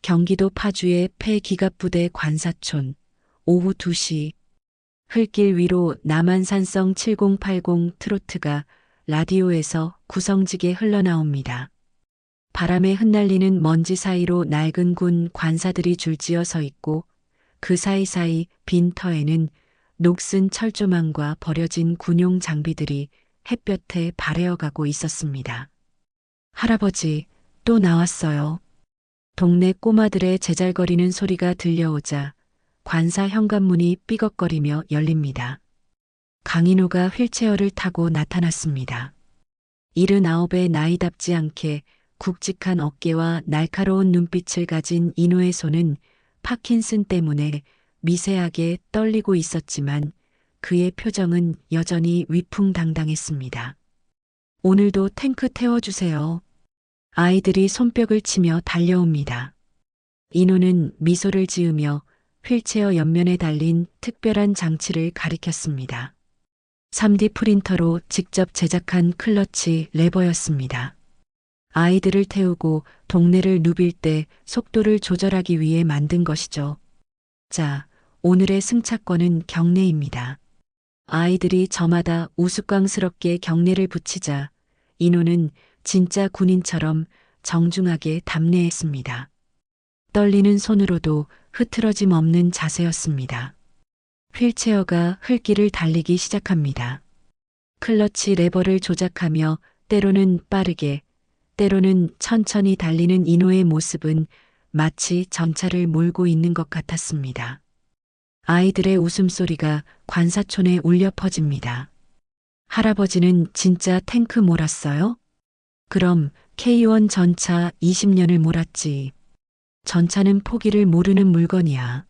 경기도 파주의 폐기갑부대 관사촌. 오후 2시. 흘길 위로 남한산성 7080 트로트가 라디오에서 구성지게 흘러나옵니다. 바람에 흩날리는 먼지 사이로 낡은 군 관사들이 줄지어 서 있고 그 사이사이 빈 터에는 녹슨 철조망과 버려진 군용 장비들이 햇볕에 바래어가고 있었습니다. 할아버지, 또 나왔어요. 동네 꼬마들의 제잘거리는 소리가 들려오자 관사 현관문이 삐걱거리며 열립니다. 강인호가 휠체어를 타고 나타났습니다. 79의 나이답지 않게 굵직한 어깨와 날카로운 눈빛을 가진 인호의 손은 파킨슨 때문에 미세하게 떨리고 있었지만 그의 표정은 여전히 위풍당당했습니다. 오늘도 탱크 태워주세요. 아이들이 손뼉을 치며 달려옵니다. 인호는 미소를 지으며 휠체어 옆면에 달린 특별한 장치를 가리켰습니다. 3D 프린터로 직접 제작한 클러치 레버였습니다. 아이들을 태우고 동네를 누빌 때 속도를 조절하기 위해 만든 것이죠. 자, 오늘의 승차권은 경례입니다. 아이들이 저마다 우스꽝스럽게 경례를 붙이자 인호는 진짜 군인처럼 정중하게 답례했습니다. 떨리는 손으로도 흐트러짐 없는 자세였습니다. 휠체어가 흘길을 달리기 시작합니다. 클러치 레버를 조작하며 때로는 빠르게, 때로는 천천히 달리는 인호의 모습은 마치 전차를 몰고 있는 것 같았습니다. 아이들의 웃음소리가 관사촌에 울려 퍼집니다. 할아버지는 진짜 탱크 몰았어요? 그럼 K1 전차 20년을 몰았지. 전차는 포기를 모르는 물건이야.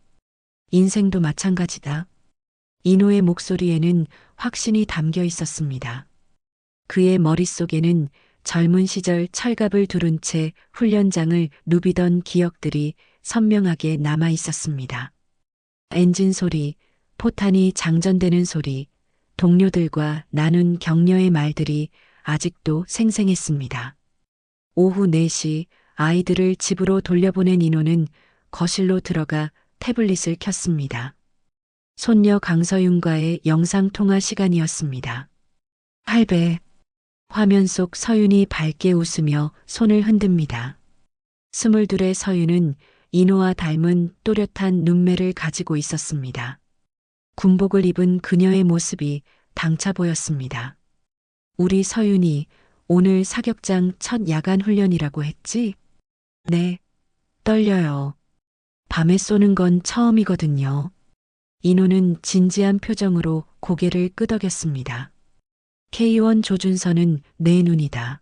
인생도 마찬가지다. 인호의 목소리에는 확신이 담겨 있었습니다. 그의 머릿속에는 젊은 시절 철갑을 두른 채 훈련장을 누비던 기억들이 선명하게 남아 있었습니다. 엔진 소리, 포탄이 장전되는 소리, 동료들과 나눈 격려의 말들이 아직도 생생했습니다. 오후 4시 아이들을 집으로 돌려보낸 인호는 거실로 들어가 태블릿을 켰습니다. 손녀 강서윤과의 영상통화 시간이었습니다. 할배. 화면 속 서윤이 밝게 웃으며 손을 흔듭니다. 22의 서윤은 인호와 닮은 또렷한 눈매를 가지고 있었습니다. 군복을 입은 그녀의 모습이 당차 보였습니다. 우리 서윤이 오늘 사격장 첫 야간 훈련이라고 했지? 네, 떨려요. 밤에 쏘는 건 처음이거든요. 인호는 진지한 표정으로 고개를 끄덕였습니다. K1 조준선은 내 눈이다.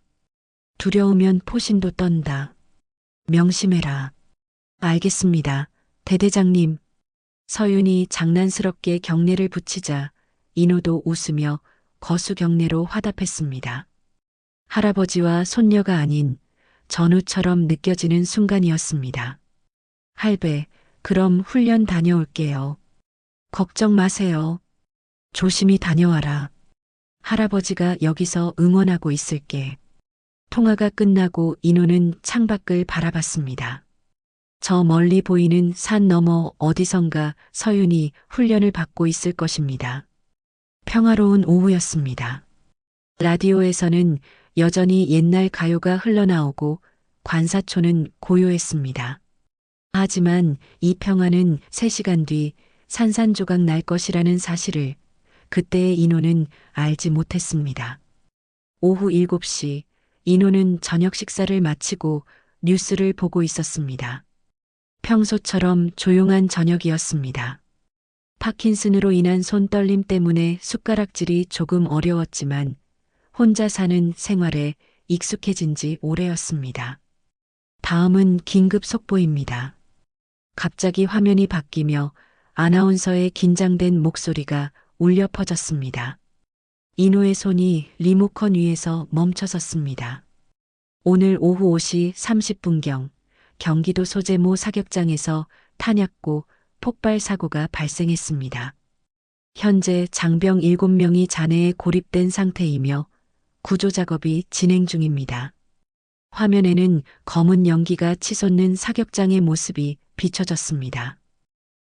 두려우면 포신도 떤다. 명심해라. 알겠습니다, 대대장님. 서윤이 장난스럽게 경례를 붙이자 인호도 웃으며 거수 경례로 화답했습니다. 할아버지와 손녀가 아닌 전우처럼 느껴지는 순간이었습니다. 할배, 그럼 훈련 다녀올게요. 걱정 마세요. 조심히 다녀와라. 할아버지가 여기서 응원하고 있을게. 통화가 끝나고 인호는 창밖을 바라봤습니다. 저 멀리 보이는 산 너머 어디선가 서윤이 훈련을 받고 있을 것입니다. 평화로운 오후였습니다. 라디오에서는 여전히 옛날 가요가 흘러나오고 관사촌은 고요했습니다. 하지만 이 평화는 3시간 뒤 산산조각 날 것이라는 사실을 그때의 인호는 알지 못했습니다. 오후 7시 인호는 저녁 식사를 마치고 뉴스를 보고 있었습니다. 평소처럼 조용한 저녁이었습니다. 파킨슨으로 인한 손떨림 때문에 숟가락질이 조금 어려웠지만 혼자 사는 생활에 익숙해진 지 오래였습니다. 다음은 긴급 속보입니다. 갑자기 화면이 바뀌며 아나운서의 긴장된 목소리가 울려 퍼졌습니다. 인호의 손이 리모컨 위에서 멈춰섰습니다. 오늘 오후 5시 30분경 경기도 소재모 사격장에서 탄약고 폭발 사고가 발생했습니다. 현재 장병 7명이 잔해에 고립된 상태이며 구조 작업이 진행 중입니다. 화면에는 검은 연기가 치솟는 사격장의 모습이 비춰졌습니다.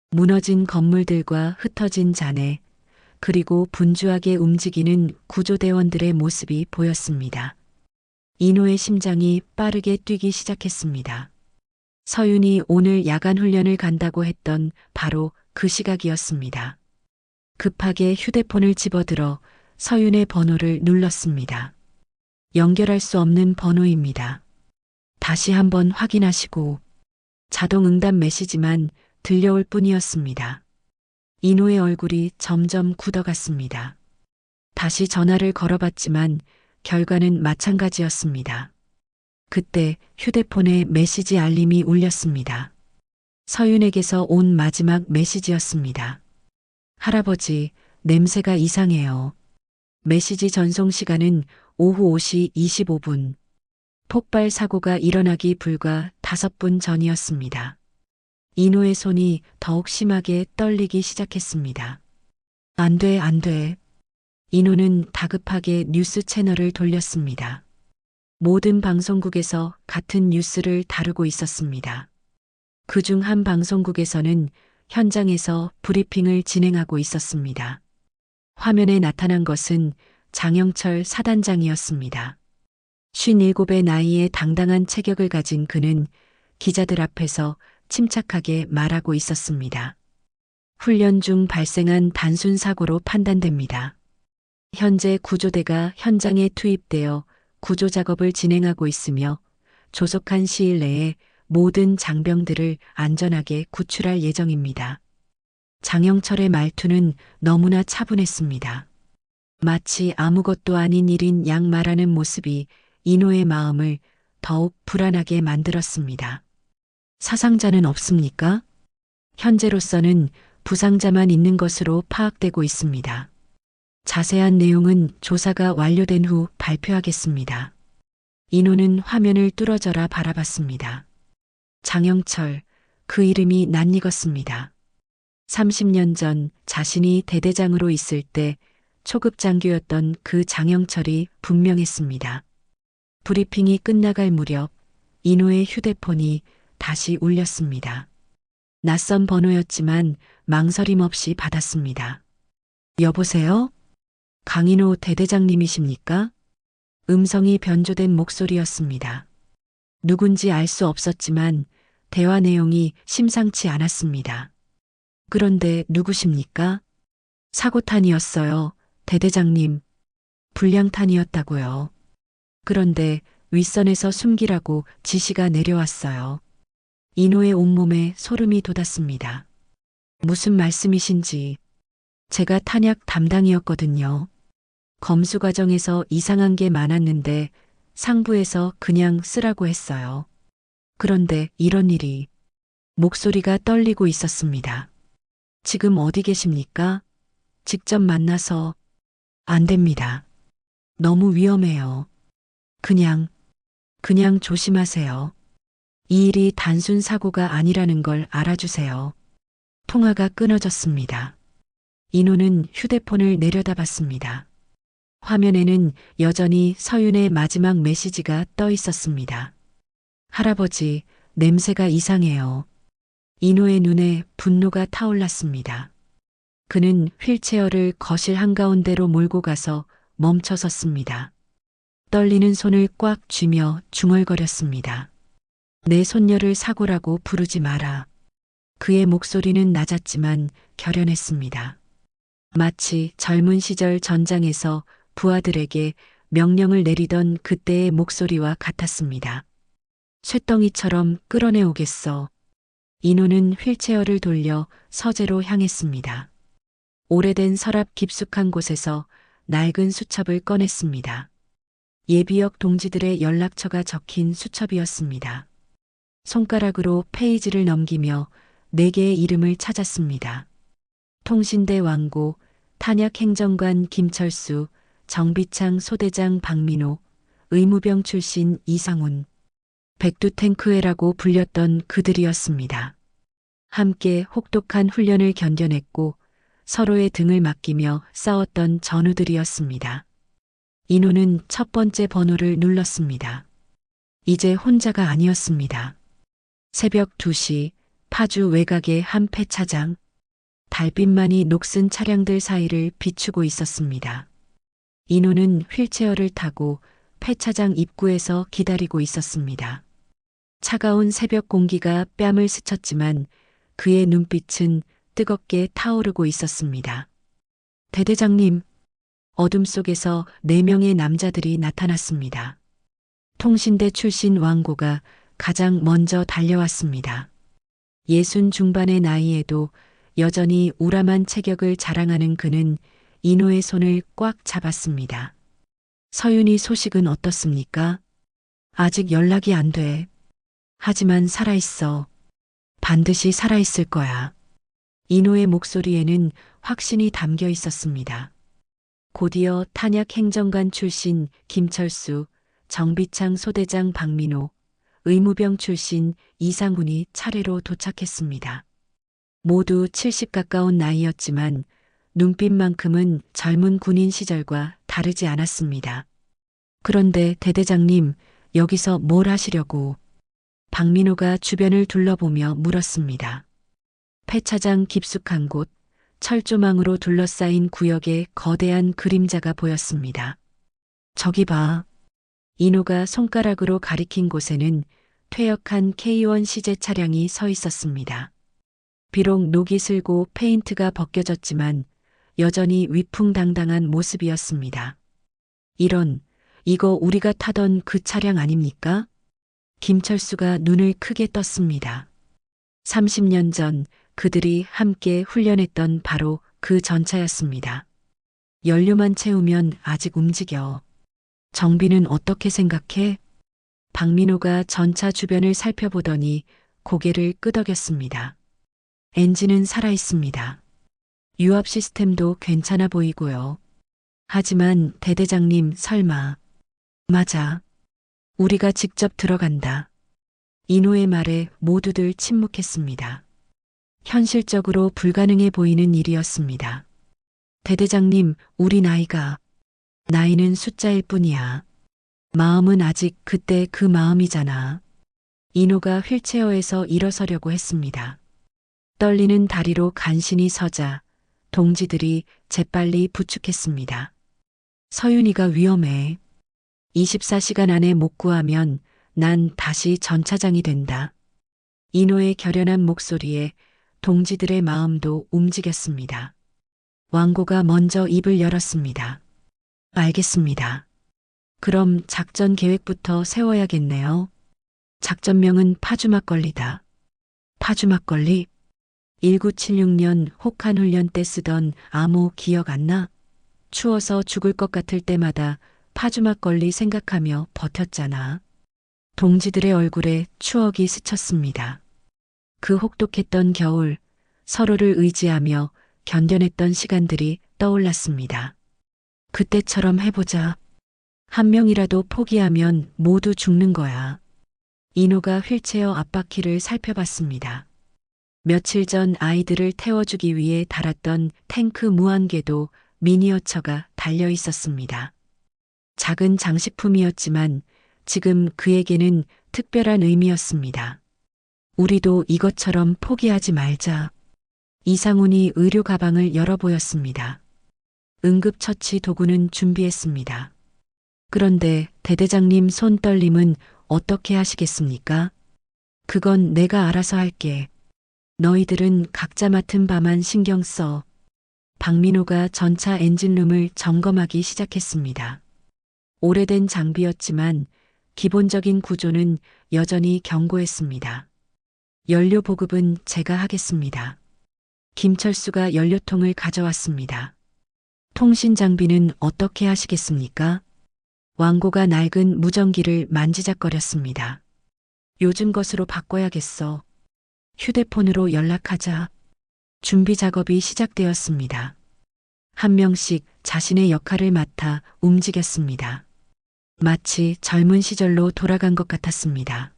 무너진 건물들과 흩어진 잔해, 그리고 분주하게 움직이는 구조대원들의 모습이 보였습니다. 인호의 심장이 빠르게 뛰기 시작했습니다. 서윤이 오늘 야간 훈련을 간다고 했던 바로 그 시각이었습니다. 급하게 휴대폰을 집어들어 서윤의 번호를 눌렀습니다. 연결할 수 없는 번호입니다. 다시 한번 확인하시고 자동 응답 메시지만 들려올 뿐이었습니다. 인호의 얼굴이 점점 굳어갔습니다. 다시 전화를 걸어봤지만 결과는 마찬가지였습니다. 그때 휴대폰에 메시지 알림이 울렸습니다. 서윤에게서 온 마지막 메시지였습니다. 할아버지, 냄새가 이상해요. 메시지 전송 시간은 오후 5시 25분. 폭발 사고가 일어나기 불과 5분 전이었습니다. 인호의 손이 더욱 심하게 떨리기 시작했습니다. 안 돼, 안 돼. 인호는 다급하게 뉴스 채널을 돌렸습니다. 모든 방송국에서 같은 뉴스를 다루고 있었습니다. 그중 한 방송국에서는 현장에서 브리핑을 진행하고 있었습니다. 화면에 나타난 것은 장영철 사단장이었습니다. 57의 나이에 당당한 체격을 가진 그는 기자들 앞에서 침착하게 말하고 있었습니다. 훈련 중 발생한 단순 사고로 판단됩니다. 현재 구조대가 현장에 투입되어 구조 작업을 진행하고 있으며 조속한 시일 내에 모든 장병들을 안전하게 구출할 예정입니다. 장영철의 말투는 너무나 차분했습니다. 마치 아무것도 아닌 일인 양 말하는 모습이 인호의 마음을 더욱 불안하게 만들었습니다. 사상자는 없습니까? 현재로서는 부상자만 있는 것으로 파악되고 있습니다. 자세한 내용은 조사가 완료된 후 발표하겠습니다. 인호는 화면을 뚫어져라 바라봤습니다. 장영철, 그 이름이 낯익었습니다. 30년 전 자신이 대대장으로 있을 때 초급 장교였던 그 장영철이 분명했습니다. 브리핑이 끝나갈 무렵 인호의 휴대폰이 다시 울렸습니다. 낯선 번호였지만 망설임 없이 받았습니다. 여보세요? 강인호 대대장님이십니까? 음성이 변조된 목소리였습니다. 누군지 알 수 없었지만 대화 내용이 심상치 않았습니다. 그런데 누구십니까? 사고탄이었어요, 대대장님. 불량탄이었다고요. 그런데 윗선에서 숨기라고 지시가 내려왔어요. 인호의 온몸에 소름이 돋았습니다. 무슨 말씀이신지. 제가 탄약 담당이었거든요. 검수 과정에서 이상한 게 많았는데 상부에서 그냥 쓰라고 했어요. 그런데 이런 일이. 목소리가 떨리고 있었습니다. 지금 어디 계십니까? 직접 만나서. 안 됩니다. 너무 위험해요. 그냥 조심하세요. 이 일이 단순 사고가 아니라는 걸 알아주세요. 통화가 끊어졌습니다. 인호는 휴대폰을 내려다봤습니다. 화면에는 여전히 서윤의 마지막 메시지가 떠 있었습니다. 할아버지, 냄새가 이상해요. 인호의 눈에 분노가 타올랐습니다. 그는 휠체어를 거실 한가운데로 몰고 가서 멈춰 섰습니다. 떨리는 손을 꽉 쥐며 중얼거렸습니다. 내 손녀를 사고라고 부르지 마라. 그의 목소리는 낮았지만 결연했습니다. 마치 젊은 시절 전장에서 부하들에게 명령을 내리던 그때의 목소리와 같았습니다. 쇳덩이처럼 끌어내오겠어. 인호는 휠체어를 돌려 서재로 향했습니다. 오래된 서랍 깊숙한 곳에서 낡은 수첩을 꺼냈습니다. 예비역 동지들의 연락처가 적힌 수첩이었습니다. 손가락으로 페이지를 넘기며 4개의 이름을 찾았습니다. 통신대 왕고, 탄약행정관 김철수, 정비창 소대장 박민호, 의무병 출신 이상훈, 백두탱크회라고 불렸던 그들이었습니다. 함께 혹독한 훈련을 견뎌냈고 서로의 등을 맡기며 싸웠던 전우들이었습니다. 인호는 첫 번째 번호를 눌렀습니다. 이제 혼자가 아니었습니다. 새벽 2시 파주 외곽의 한 폐차장. 달빛만이 녹슨 차량들 사이를 비추고 있었습니다. 인호는 휠체어를 타고 폐차장 입구에서 기다리고 있었습니다. 차가운 새벽 공기가 뺨을 스쳤지만 그의 눈빛은 뜨겁게 타오르고 있었습니다. 대대장님, 어둠 속에서 4명의 남자들이 나타났습니다. 통신대 출신 왕고가 가장 먼저 달려왔습니다. 60 중반의 나이에도 여전히 우람한 체격을 자랑하는 그는 인호의 손을 꽉 잡았습니다. 서윤이 소식은 어떻습니까? 아직 연락이 안 돼. 하지만 살아있어. 반드시 살아있을 거야. 인호의 목소리에는 확신이 담겨 있었습니다. 곧이어 탄약 행정관 출신 김철수, 정비창 소대장 박민호, 의무병 출신 이상훈이 차례로 도착했습니다. 모두 70 가까운 나이였지만 눈빛만큼은 젊은 군인 시절과 다르지 않았습니다. 그런데 대대장님, 여기서 뭘 하시려고? 박민호가 주변을 둘러보며 물었습니다. 폐차장 깊숙한 곳, 철조망으로 둘러싸인 구역에 거대한 그림자가 보였습니다. 저기 봐. 인호가 손가락으로 가리킨 곳에는 퇴역한 K1 시제 차량이 서 있었습니다. 비록 녹이 슬고 페인트가 벗겨졌지만 여전히 위풍당당한 모습이었습니다. 이거 우리가 타던 그 차량 아닙니까? 김철수가 눈을 크게 떴습니다. 30년 전 그들이 함께 훈련했던 바로 그 전차였습니다. 연료만 채우면 아직 움직여. 정비는 어떻게 생각해? 박민호가 전차 주변을 살펴보더니 고개를 끄덕였습니다. 엔진은 살아있습니다. 유압 시스템도 괜찮아 보이고요. 하지만 대대장님 설마. 맞아. 우리가 직접 들어간다. 인호의 말에 모두들 침묵했습니다. 현실적으로 불가능해 보이는 일이었습니다. 대대장님, 우리 나이는 숫자일 뿐이야. 마음은 아직 그때 그 마음이잖아. 인호가 휠체어에서 일어서려고 했습니다. 떨리는 다리로 간신히 서자 동지들이 재빨리 부축했습니다. 서윤이가 위험해. 24시간 안에 못 구하면 난 다시 전차장이 된다. 인호의 결연한 목소리에 동지들의 마음도 움직였습니다. 왕고가 먼저 입을 열었습니다. 알겠습니다. 그럼 작전 계획부터 세워야겠네요. 작전명은 파주막걸리다. 파주막걸리? 1976년 혹한 훈련 때 쓰던 암호 기억 안 나? 추워서 죽을 것 같을 때마다 파주막걸리 생각하며 버텼잖아. 동지들의 얼굴에 추억이 스쳤습니다. 그 혹독했던 겨울, 서로를 의지하며 견뎌냈던 시간들이 떠올랐습니다. 그때처럼 해보자. 한 명이라도 포기하면 모두 죽는 거야. 인호가 휠체어 앞바퀴를 살펴봤습니다. 며칠 전 아이들을 태워주기 위해 달았던 탱크 무한궤도 미니어처가 달려 있었습니다. 작은 장식품이었지만 지금 그에게는 특별한 의미였습니다. 우리도 이것처럼 포기하지 말자. 이상훈이 의료 가방을 열어 보였습니다. 응급처치 도구는 준비했습니다. 그런데 대대장님 손 떨림은 어떻게 하시겠습니까? 그건 내가 알아서 할게. 너희들은 각자 맡은 바만 신경 써. 박민호가 전차 엔진룸을 점검하기 시작했습니다. 오래된 장비였지만 기본적인 구조는 여전히 견고했습니다. 연료 보급은 제가 하겠습니다. 김철수가 연료통을 가져왔습니다. 통신 장비는 어떻게 하시겠습니까? 왕고가 낡은 무전기를 만지작거렸습니다. 요즘 것으로 바꿔야겠어. 휴대폰으로 연락하자. 준비 작업이 시작되었습니다. 한 명씩 자신의 역할을 맡아 움직였습니다. 마치 젊은 시절로 돌아간 것 같았습니다.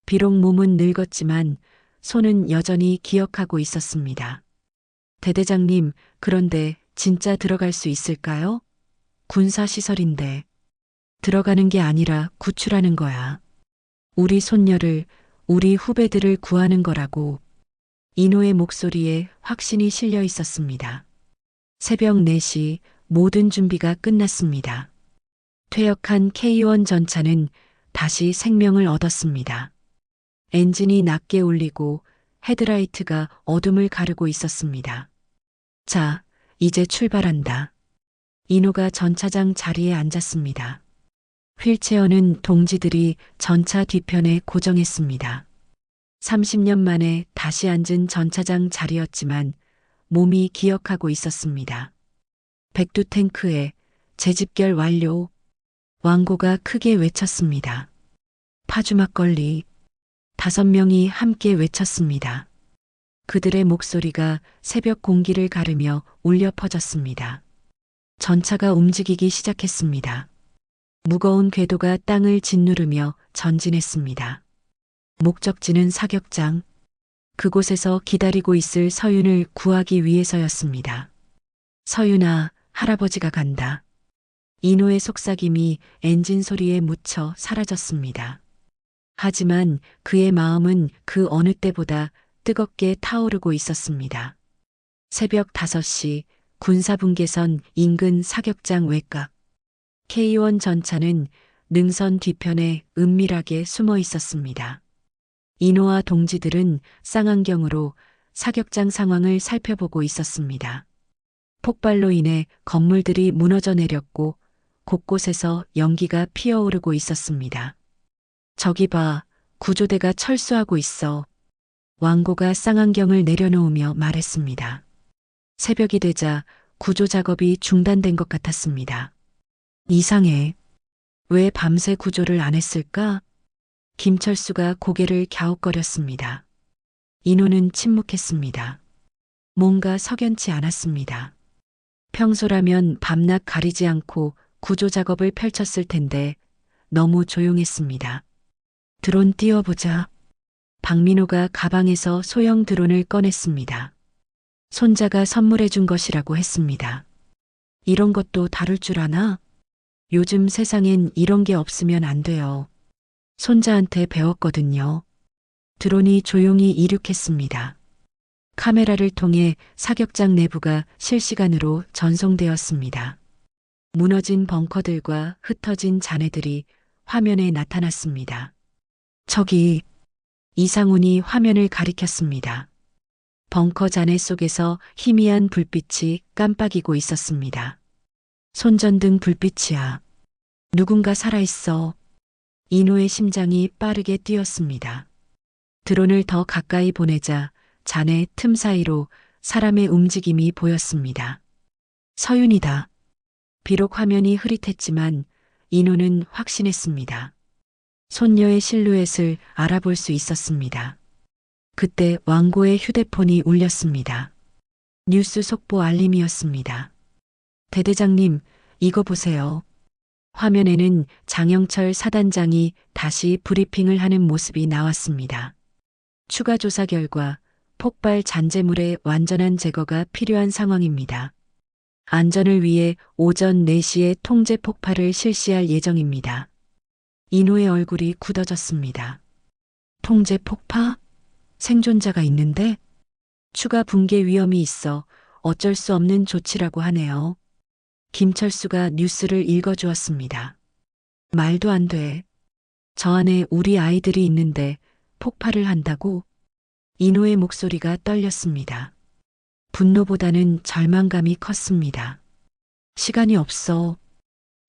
비록 몸은 늙었지만 손은 여전히 기억하고 있었습니다. 대대장님, 그런데 진짜 들어갈 수 있을까요? 군사시설인데. 들어가는 게 아니라 구출하는 거야. 우리 손녀를, 우리 후배들을 구하는 거라고. 인호의 목소리에 확신이 실려 있었습니다. 새벽 4시 모든 준비가 끝났습니다. 퇴역한 K1 전차는 다시 생명을 얻었습니다. 엔진이 낮게 울리고 헤드라이트가 어둠을 가르고 있었습니다. 자, 이제 출발한다. 인호가 전차장 자리에 앉았습니다. 휠체어는 동지들이 전차 뒤편에 고정했습니다. 30년 만에 다시 앉은 전차장 자리였지만 몸이 기억하고 있었습니다. 백두 탱크에 재집결 완료. 왕고가 크게 외쳤습니다. 파주 막걸리. 5명이 함께 외쳤습니다. 그들의 목소리가 새벽 공기를 가르며 울려 퍼졌습니다. 전차가 움직이기 시작했습니다. 무거운 궤도가 땅을 짓누르며 전진했습니다. 목적지는 사격장. 그곳에서 기다리고 있을 서윤을 구하기 위해서였습니다. 서윤아, 할아버지가 간다. 인호의 속삭임이 엔진 소리에 묻혀 사라졌습니다. 하지만 그의 마음은 그 어느 때보다 뜨겁게 타오르고 있었습니다. 새벽 5시 군사분계선 인근 사격장 외곽. K1 전차는 능선 뒤편에 은밀하게 숨어 있었습니다. 인호와 동지들은 쌍안경으로 사격장 상황을 살펴보고 있었습니다. 폭발로 인해 건물들이 무너져 내렸고 곳곳에서 연기가 피어오르고 있었습니다. 저기 봐, 구조대가 철수하고 있어. 왕고가 쌍안경을 내려놓으며 말했습니다. 새벽이 되자 구조 작업이 중단된 것 같았습니다. 이상해. 왜 밤새 구조를 안 했을까? 김철수가 고개를 갸웃거렸습니다. 인호는 침묵했습니다. 뭔가 석연치 않았습니다. 평소라면 밤낮 가리지 않고 구조 작업을 펼쳤을 텐데 너무 조용했습니다. 드론 띄워보자. 박민호가 가방에서 소형 드론을 꺼냈습니다. 손자가 선물해준 것이라고 했습니다. 이런 것도 다룰 줄 아나? 요즘 세상엔 이런 게 없으면 안 돼요. 손자한테 배웠거든요. 드론이 조용히 이륙했습니다. 카메라를 통해 사격장 내부가 실시간으로 전송되었습니다. 무너진 벙커들과 흩어진 잔해들이 화면에 나타났습니다. 저기, 이상훈이 화면을 가리켰습니다. 벙커 잔해 속에서 희미한 불빛이 깜빡이고 있었습니다. 손전등 불빛이야. 누군가 살아있어. 인호의 심장이 빠르게 뛰었습니다. 드론을 더 가까이 보내자 잔해 틈 사이로 사람의 움직임이 보였습니다. 서윤이다. 비록 화면이 흐릿했지만 인호는 확신했습니다. 손녀의 실루엣을 알아볼 수 있었습니다. 그때 왕고의 휴대폰이 울렸습니다. 뉴스 속보 알림이었습니다. 대대장님, 이거 보세요. 화면에는 장영철 사단장이 다시 브리핑을 하는 모습이 나왔습니다. 추가 조사 결과 폭발 잔재물의 완전한 제거가 필요한 상황입니다. 안전을 위해 오전 4시에 통제 폭발을 실시할 예정입니다. 인호의 얼굴이 굳어졌습니다. 통제 폭파? 생존자가 있는데? 추가 붕괴 위험이 있어 어쩔 수 없는 조치라고 하네요. 김철수가 뉴스를 읽어주었습니다. 말도 안 돼. 저 안에 우리 아이들이 있는데 폭발을 한다고? 인호의 목소리가 떨렸습니다. 분노보다는 절망감이 컸습니다. 시간이 없어.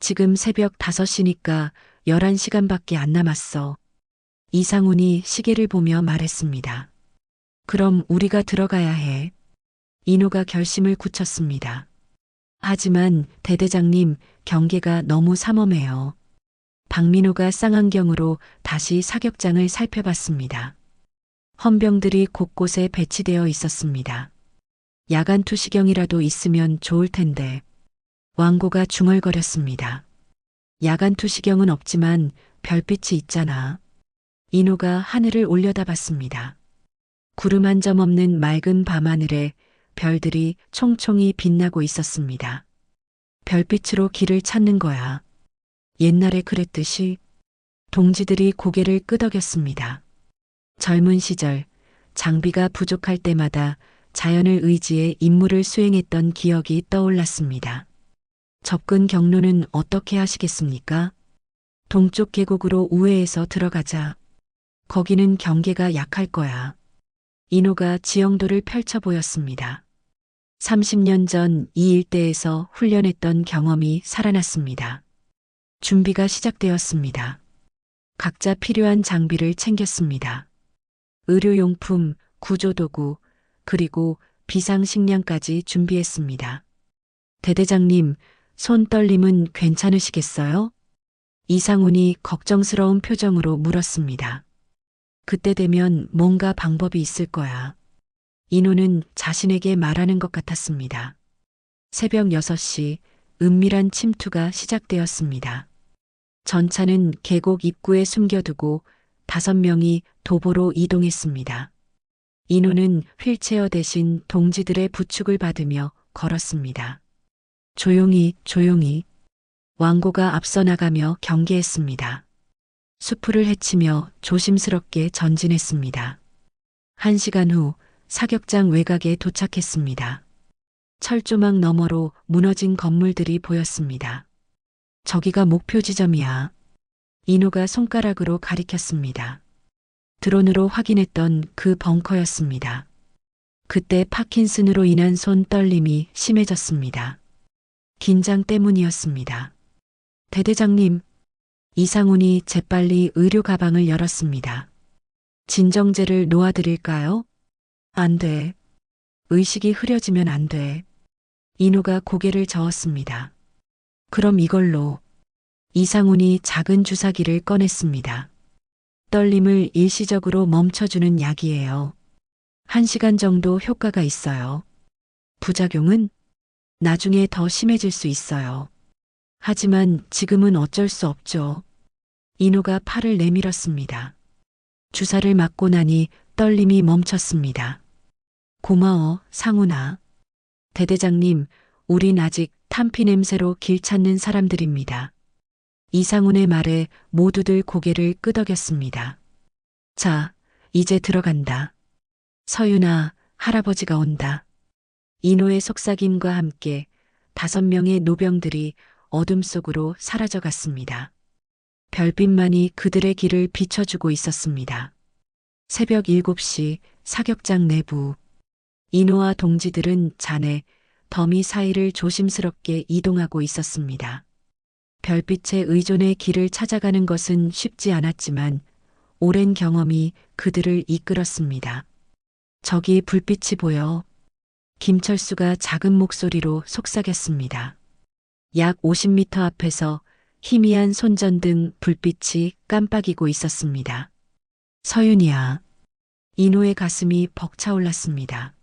지금 새벽 5시니까 11시간밖에 안 남았어. 이상훈이 시계를 보며 말했습니다. 그럼 우리가 들어가야 해. 인호가 결심을 굳혔습니다. 하지만 대대장님, 경계가 너무 삼엄해요. 박민호가 쌍안경으로 다시 사격장을 살펴봤습니다. 헌병들이 곳곳에 배치되어 있었습니다. 야간 투시경이라도 있으면 좋을 텐데. 왕고가 중얼거렸습니다. 야간 투시경은 없지만 별빛이 있잖아. 인호가 하늘을 올려다봤습니다. 구름 한 점 없는 맑은 밤하늘에 별들이 총총히 빛나고 있었습니다. 별빛으로 길을 찾는 거야. 옛날에 그랬듯이. 동지들이 고개를 끄덕였습니다. 젊은 시절 장비가 부족할 때마다 자연을 의지해 임무를 수행했던 기억이 떠올랐습니다. 접근 경로는 어떻게 하시겠습니까? 동쪽 계곡으로 우회해서 들어가자. 거기는 경계가 약할 거야. 인호가 지형도를 펼쳐 보였습니다. 30년 전 이 일대에서 훈련했던 경험이 살아났습니다. 준비가 시작되었습니다. 각자 필요한 장비를 챙겼습니다. 의료용품, 구조도구, 그리고 비상식량까지 준비했습니다. 대대장님, 손 떨림은 괜찮으시겠어요? 이상훈이 걱정스러운 표정으로 물었습니다. 그때 되면 뭔가 방법이 있을 거야. 인호는 자신에게 말하는 것 같았습니다. 새벽 6시 은밀한 침투가 시작되었습니다. 전차는 계곡 입구에 숨겨두고 5명이 도보로 이동했습니다. 인호는 휠체어 대신 동지들의 부축을 받으며 걸었습니다. 조용히, 조용히. 왕고가 앞서 나가며 경계했습니다. 수풀을 헤치며 조심스럽게 전진했습니다. 1시간 후 사격장 외곽에 도착했습니다. 철조망 너머로 무너진 건물들이 보였습니다. 저기가 목표 지점이야. 인호가 손가락으로 가리켰습니다. 드론으로 확인했던 그 벙커였습니다. 그때 파킨슨으로 인한 손 떨림이 심해졌습니다. 긴장 때문이었습니다. 대대장님, 이상훈이 재빨리 의료 가방을 열었습니다. 진정제를 놓아드릴까요? 안 돼. 의식이 흐려지면 안 돼. 인호가 고개를 저었습니다. 그럼 이걸로. 이상훈이 작은 주사기를 꺼냈습니다. 떨림을 일시적으로 멈춰주는 약이에요. 1시간 정도 효과가 있어요. 부작용은 나중에 더 심해질 수 있어요. 하지만 지금은 어쩔 수 없죠. 인호가 팔을 내밀었습니다. 주사를 맞고 나니 떨림이 멈췄습니다. 고마워, 상훈아. 대대장님, 우린 아직 탄피 냄새로 길 찾는 사람들입니다. 이상훈의 말에 모두들 고개를 끄덕였습니다. 자, 이제 들어간다. 서윤아, 할아버지가 온다. 인호의 속삭임과 함께 5명의 노병들이 어둠 속으로 사라져갔습니다. 별빛만이 그들의 길을 비춰주고 있었습니다. 새벽 7시 사격장 내부. 인호와 동지들은 잔해 더미 사이를 조심스럽게 이동하고 있었습니다. 별빛의 의존의 길을 찾아가는 것은 쉽지 않았지만 오랜 경험이 그들을 이끌었습니다. 저기 불빛이 보여. 김철수가 작은 목소리로 속삭였습니다. 약 50m 앞에서 희미한 손전등 불빛이 깜빡이고 있었습니다. 서윤이야. 인호의 가슴이 벅차올랐습니다.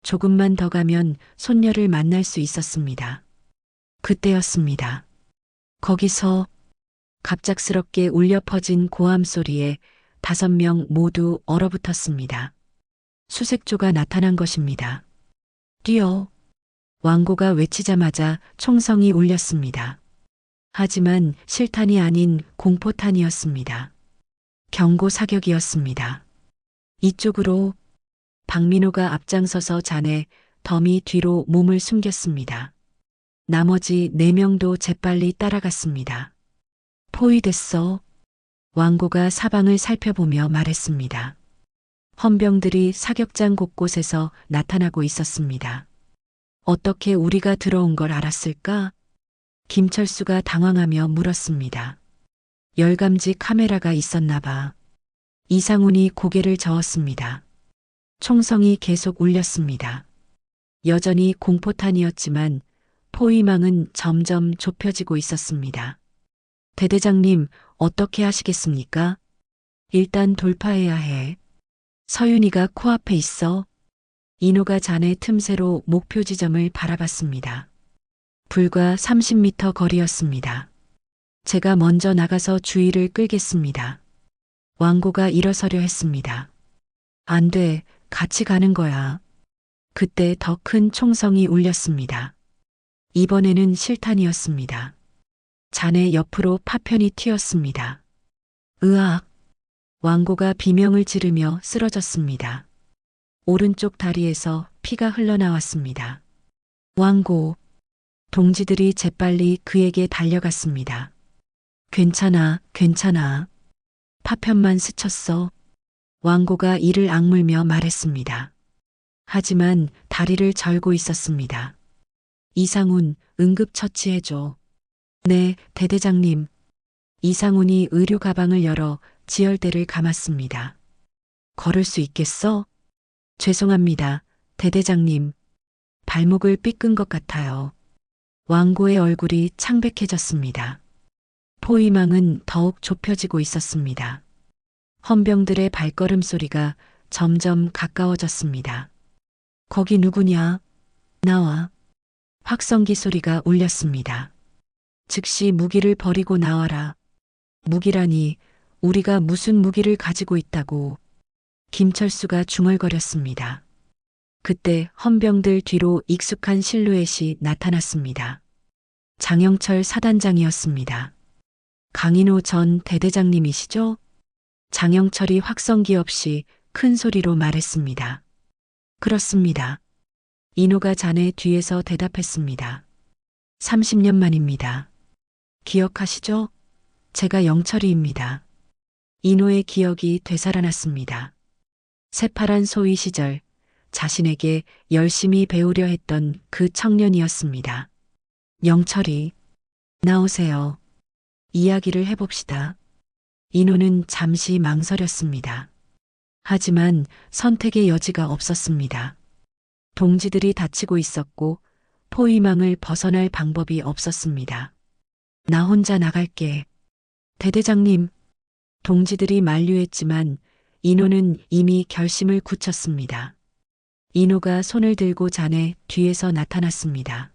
조금만 더 가면 손녀를 만날 수 있었습니다. 그때였습니다. 거기서 갑작스럽게 울려 퍼진 고함 소리에 5명 모두 얼어붙었습니다. 수색조가 나타난 것입니다. 뛰어. 왕고가 외치자마자 총성이 울렸습니다. 하지만 실탄이 아닌 공포탄이었습니다. 경고 사격이었습니다. 이쪽으로. 박민호가 앞장서서 잔해 더미 뒤로 몸을 숨겼습니다. 나머지 4명도 재빨리 따라갔습니다. 포위됐어. 왕고가 사방을 살펴보며 말했습니다. 헌병들이 사격장 곳곳에서 나타나고 있었습니다. 어떻게 우리가 들어온 걸 알았을까? 김철수가 당황하며 물었습니다. 열감지 카메라가 있었나 봐. 이상훈이 고개를 저었습니다. 총성이 계속 울렸습니다. 여전히 공포탄이었지만 포위망은 점점 좁혀지고 있었습니다. 대대장님, 어떻게 하시겠습니까? 일단 돌파해야 해. 서윤이가 코앞에 있어. 인호가 잔해 틈새로 목표 지점을 바라봤습니다. 불과 30m 거리였습니다. 제가 먼저 나가서 주의를 끌겠습니다. 왕고가 일어서려 했습니다. 안 돼, 같이 가는 거야. 그때 더 큰 총성이 울렸습니다. 이번에는 실탄이었습니다. 잔해 옆으로 파편이 튀었습니다. 으악! 왕고가 비명을 지르며 쓰러졌습니다. 오른쪽 다리에서 피가 흘러나왔습니다. 왕고! 동지들이 재빨리 그에게 달려갔습니다. 괜찮아, 괜찮아. 파편만 스쳤어. 왕고가 이를 악물며 말했습니다. 하지만 다리를 절고 있었습니다. 이상훈, 응급처치해줘. 네, 대대장님. 이상훈이 의료 가방을 열어 지혈대를 감았습니다. 걸을 수 있겠어? 죄송합니다, 대대장님. 발목을 삐끈 것 같아요. 왕고의 얼굴이 창백해졌습니다. 포위망은 더욱 좁혀지고 있었습니다. 헌병들의 발걸음 소리가 점점 가까워졌습니다. 거기 누구냐? 나와. 확성기 소리가 울렸습니다. 즉시 무기를 버리고 나와라. 무기라니, 우리가 무슨 무기를 가지고 있다고. 김철수가 중얼거렸습니다. 그때 헌병들 뒤로 익숙한 실루엣이 나타났습니다. 장영철 사단장이었습니다. 강인호 전 대대장님이시죠? 장영철이 확성기 없이 큰 소리로 말했습니다. 그렇습니다. 인호가 자네 뒤에서 대답했습니다. 30년 만입니다. 기억하시죠? 제가 영철이입니다. 인호의 기억이 되살아났습니다. 새파란 소위 시절 자신에게 열심히 배우려 했던 그 청년이었습니다. 영철이, 나오세요. 이야기를 해봅시다. 인호는 잠시 망설였습니다. 하지만 선택의 여지가 없었습니다. 동지들이 다치고 있었고 포위망을 벗어날 방법이 없었습니다. 나 혼자 나갈게. 대대장님. 동지들이 만류했지만 인호는 이미 결심을 굳혔습니다. 인호가 손을 들고 자네 뒤에서 나타났습니다.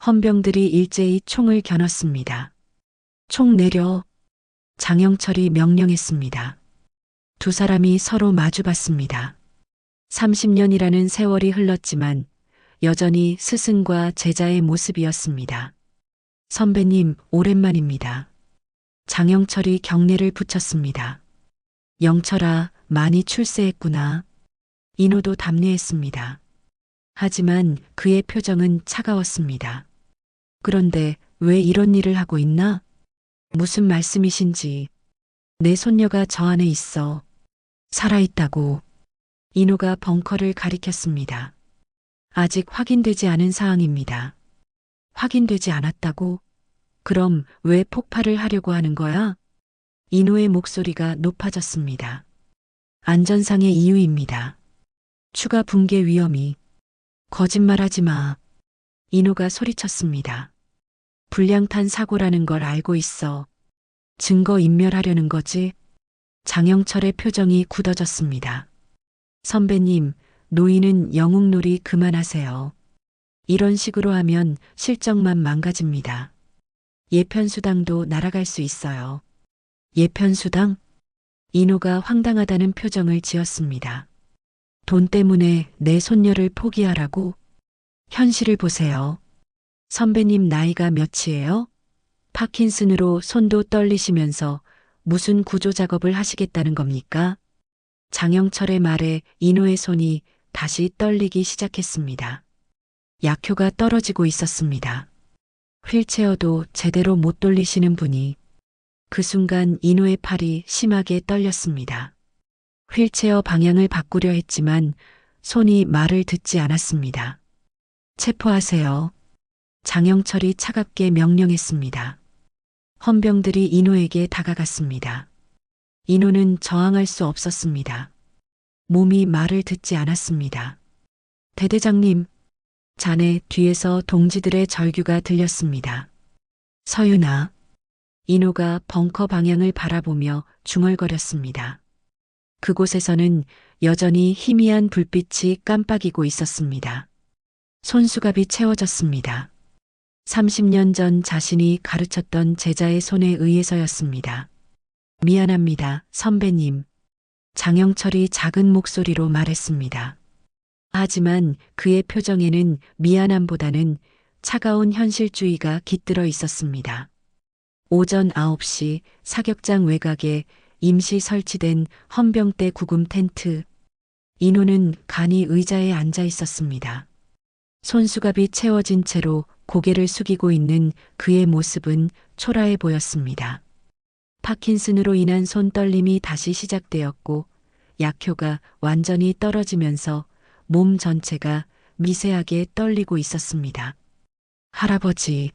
헌병들이 일제히 총을 겨눴습니다. 총 내려. 장영철이 명령했습니다. 두 사람이 서로 마주봤습니다. 30년이라는 세월이 흘렀지만 여전히 스승과 제자의 모습이었습니다. 선배님, 오랜만입니다. 장영철이 경례를 붙였습니다. 영철아, 많이 출세했구나. 인호도 답례했습니다. 하지만 그의 표정은 차가웠습니다. 그런데 왜 이런 일을 하고 있나? 무슨 말씀이신지. 내 손녀가 저 안에 있어. 살아있다고. 인호가 벙커를 가리켰습니다. 아직 확인되지 않은 사항입니다. 확인되지 않았다고? 그럼 왜 폭발을 하려고 하는 거야? 인호의 목소리가 높아졌습니다. 안전상의 이유입니다. 추가 붕괴 위험이. 거짓말하지 마. 인호가 소리쳤습니다. 불량탄 사고라는 걸 알고 있어. 증거 인멸하려는 거지? 장영철의 표정이 굳어졌습니다. 선배님, 노인은 영웅놀이 그만하세요. 이런 식으로 하면 실적만 망가집니다. 예편수당도 날아갈 수 있어요. 예편수당? 인호가 황당하다는 표정을 지었습니다. 돈 때문에 내 손녀를 포기하라고? 현실을 보세요. 선배님 나이가 몇이에요? 파킨슨으로 손도 떨리시면서 무슨 구조 작업을 하시겠다는 겁니까? 장영철의 말에 인호의 손이 다시 떨리기 시작했습니다. 약효가 떨어지고 있었습니다. 휠체어도 제대로 못 돌리시는 분이. 그 순간 인호의 팔이 심하게 떨렸습니다. 휠체어 방향을 바꾸려 했지만 손이 말을 듣지 않았습니다. 체포하세요. 장영철이 차갑게 명령했습니다. 헌병들이 인호에게 다가갔습니다. 인호는 저항할 수 없었습니다. 몸이 말을 듣지 않았습니다. 대대장님, 자네 뒤에서 동지들의 절규가 들렸습니다. 서윤아. 인호가 벙커 방향을 바라보며 중얼거렸습니다. 그곳에서는 여전히 희미한 불빛이 깜빡이고 있었습니다. 손수갑이 채워졌습니다. 30년 전 자신이 가르쳤던 제자의 손에 의해서였습니다. 미안합니다, 선배님. 장영철이 작은 목소리로 말했습니다. 하지만 그의 표정에는 미안함보다는 차가운 현실주의가 깃들어 있었습니다. 오전 9시 사격장 외곽에 임시 설치된 헌병대 구금 텐트. 인호는 간이 의자에 앉아 있었습니다. 손수갑이 채워진 채로 고개를 숙이고 있는 그의 모습은 초라해 보였습니다. 파킨슨으로 인한 손떨림이 다시 시작되었고 약효가 완전히 떨어지면서 몸 전체가 미세하게 떨리고 있었습니다. 할아버지,